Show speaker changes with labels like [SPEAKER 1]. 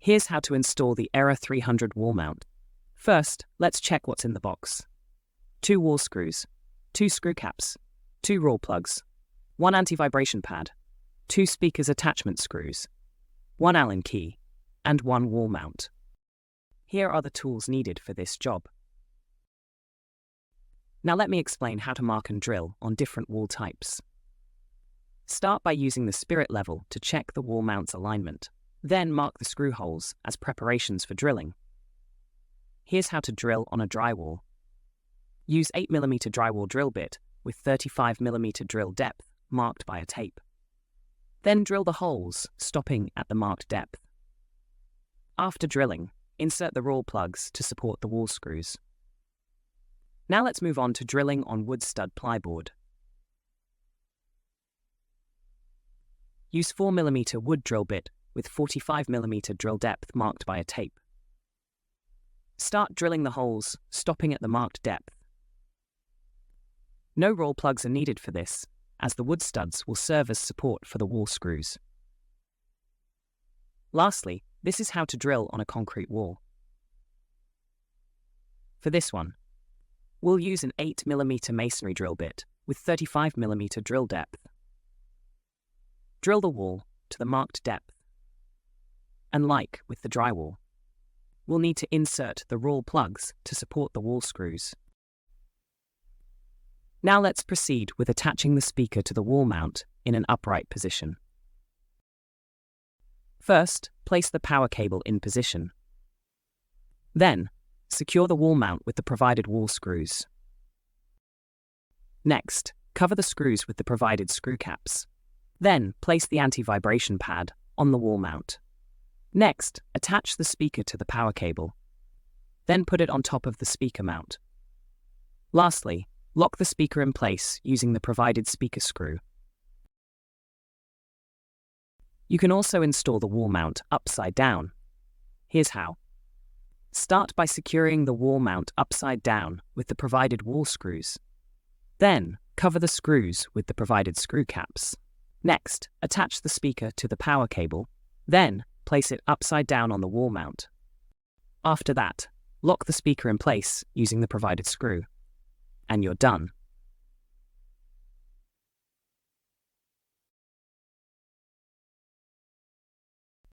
[SPEAKER 1] Here's how to install the ERA300 wall mount. First, let's check what's in the box. 2 wall screws, 2 screw caps, 2 raw plugs, 1 anti-vibration pad, 2 speakers attachment screws, 1 Allen key, and 1 wall mount. Here are the tools needed for this job. Now let me explain how to mark and drill on different wall types. Start by using the spirit level to check the wall mount's alignment. Then mark the screw holes as preparations for drilling. Here's how to drill on a drywall. Use 8mm drywall drill bit with 35mm drill depth marked by a tape. Then drill the holes, stopping at the marked depth. After drilling, insert the raw plugs to support the wall screws. Now let's move on to drilling on wood stud plyboard. Use 4mm wood drill bit with 45mm drill depth marked by a tape. Start drilling the holes, stopping at the marked depth. No roll plugs are needed for this, as the wood studs will serve as support for the wall screws. Lastly, this is how to drill on a concrete wall. For this one, we'll use an 8mm masonry drill bit with 35mm drill depth. Drill the wall to the marked depth. And like with the drywall, we'll need to insert the raw plugs to support the wall screws. Now let's proceed with attaching the speaker to the wall mount in an upright position. First, place the power cable in position. Then, secure the wall mount with the provided wall screws. Next, cover the screws with the provided screw caps. Then, place the anti-vibration pad on the wall mount. Next, attach the speaker to the power cable. Then put it on top of the speaker mount. Lastly, lock the speaker in place using the provided speaker screw. You can also install the wall mount upside down. Here's how. Start by securing the wall mount upside down with the provided wall screws. Then, cover the screws with the provided screw caps. Next, attach the speaker to the power cable. Then, place it upside down on the wall mount. After that, lock the speaker in place using the provided screw. And you're done.